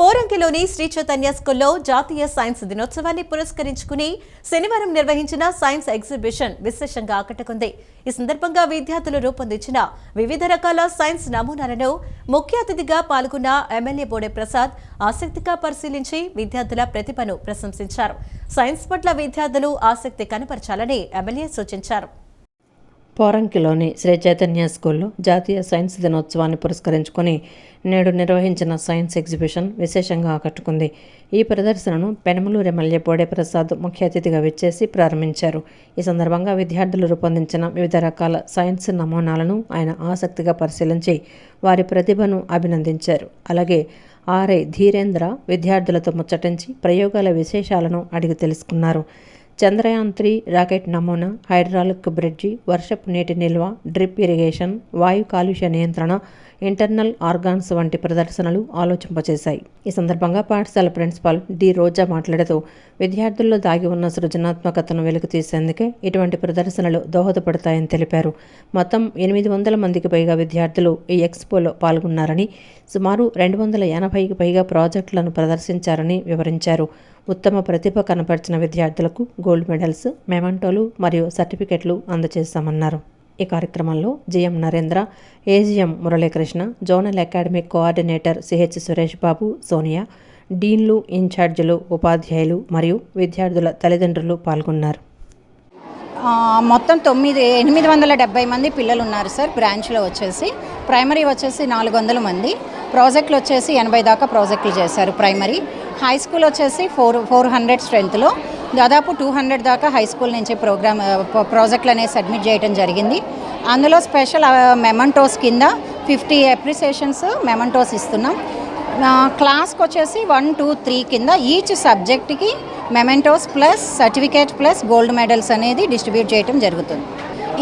పోరంకిలోని శ్రీ చైతన్య స్కూల్లో జాతీయ సైన్స్ దినోత్సవాన్ని పురస్కరించుకుని శనివారం నిర్వహించిన సైన్స్ ఎగ్జిబిషన్ విశేషంగా ఆకట్టుకుంది. ఈ సందర్భంగా విద్యార్థులు రూపొందించిన వివిధ రకాల సైన్స్ నమూనాలను ముఖ్య అతిథిగా పాల్గొన్న ఎమ్మెల్యే బోడే ప్రసాద్ ఆసక్తిగా పరిశీలించి విద్యార్థుల ప్రతిభను ప్రశంసించారు. సైన్స్ పట్ల విద్యార్థులు ఆసక్తి కనపరచాలని ఎమ్మెల్యే సూచించారు. పోరంకిలోని శ్రీ చైతన్య స్కూల్లో జాతీయ సైన్స్ దినోత్సవాన్ని పురస్కరించుకొని నేడు నిర్వహించిన సైన్స్ ఎగ్జిబిషన్ విశేషంగా ఆకట్టుకుంది. ఈ ప్రదర్శనను పెనమలూరు ఎమ్మెల్యే బోడే ప్రసాద్ ముఖ్య అతిథిగా విచ్చేసి ప్రారంభించారు. ఈ సందర్భంగా విద్యార్థులు రూపొందించిన వివిధ రకాల సైన్స్ నమూనాలను ఆయన ఆసక్తిగా పరిశీలించి వారి ప్రతిభను అభినందించారు. అలాగే ఆర్ఐ ధీరేంద్ర విద్యార్థులతో ముచ్చటించి ప్రయోగాల విశేషాలను అడిగి తెలుసుకున్నారు. చంద్రయాన్-3 రాకెట్ నమూనా, హైడ్రాలిక్ బ్రిడ్జి, వర్షపు నీటి నిల్వ, డ్రిప్ ఇరిగేషన్, వాయు కాలుష్య నియంత్రణ, ఇంటర్నల్ ఆర్గాన్స్ వంటి ప్రదర్శనలు ఆలోచింపచేశాయి. ఈ సందర్భంగా పాఠశాల ప్రిన్సిపాల్ డి రోజా మాట్లాడుతూ విద్యార్థుల్లో దాగి ఉన్న సృజనాత్మకతను వెలుగు తీసేందుకే ఇటువంటి ప్రదర్శనలు దోహదపడతాయని తెలిపారు. మొత్తం 800 మందికి పైగా విద్యార్థులు ఈ ఎక్స్పోలో పాల్గొన్నారని, సుమారు 280కి పైగా ప్రాజెక్టులను ప్రదర్శించారని వివరించారు. ఉత్తమ ప్రతిభ కనపరిచిన విద్యార్థులకు గోల్డ్ మెడల్స్, మెమంటోలు మరియు సర్టిఫికెట్లు అందజేశామన్నారు. ఈ కార్యక్రమంలో GM Narendra, AGM Muralikrishna, zonal academic coordinator CH Suresh Babu, Sonia, డీన్లు, ఇన్ఛార్జీలు, ఉపాధ్యాయులు మరియు విద్యార్థుల తల్లిదండ్రులు పాల్గొన్నారు. మొత్తం 870 మంది పిల్లలు ఉన్నారు సార్. బ్రాంచ్లో వచ్చేసి ప్రైమరీ వచ్చేసి 400 మంది, ప్రాజెక్టులు వచ్చేసి 80 దాకా ప్రాజెక్టులు చేశారు ప్రైమరీ. హై స్కూల్ వచ్చేసి 400 స్ట్రెంత్లో దాదాపు 200 దాకా హై స్కూల్ నుంచి ప్రాజెక్టులు అనేవి సబ్మిట్ చేయడం జరిగింది. అందులో స్పెషల్ మెమంటోస్ కింద 50 అప్రిసియేషన్స్ మెమంటోస్ ఇస్తున్నాం. క్లాస్కి వచ్చేసి 1, 2, 3 కింద ఈచ్ సబ్జెక్ట్కి mementos plus certificate plus gold medals అనేది డిస్ట్రిబ్యూట్ చేయడం జరుగుతుంది.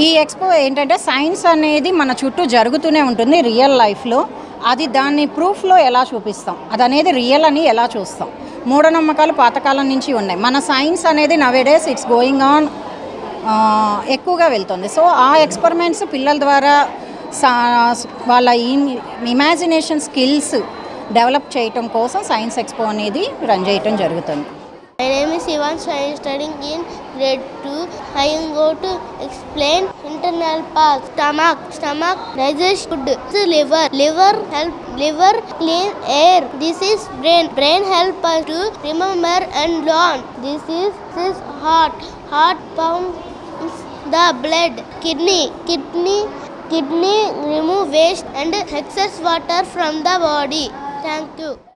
ఈ ఎక్స్పో ఏంటంటే సైన్స్ అనేది మన చుట్టూ జరుగుతూనే ఉంటుంది రియల్ లైఫ్లో. అది దాన్ని ప్రూఫ్లో ఎలా చూపిస్తాం, అది అనేది రియల్ అని ఎలా చూస్తాం. మూఢనమ్మకాలు పాతకాలం నుంచి ఉన్నాయి. మన సైన్స్ అనేది నవేడేస్ ఇట్స్ గోయింగ్ ఆన్ ఎక్కువగా వెళ్తుంది. సో ఆ ఎక్స్పెరిమెంట్స్ పిల్లల ద్వారా వాళ్ళ ఇమాజినేషన్ స్కిల్స్ డెవలప్ చేయటం కోసం సైన్స్ ఎక్స్పో అనేది రన్ చేయటం జరుగుతుంది. My name is Ivan, so I am studying in grade 2. I am going to explain internal parts. Stomach digests food. This is liver clean air. This is brain help us to remember and learn. This is heart pumps the blood. Kidney remove waste and excess water from the body. Thank you.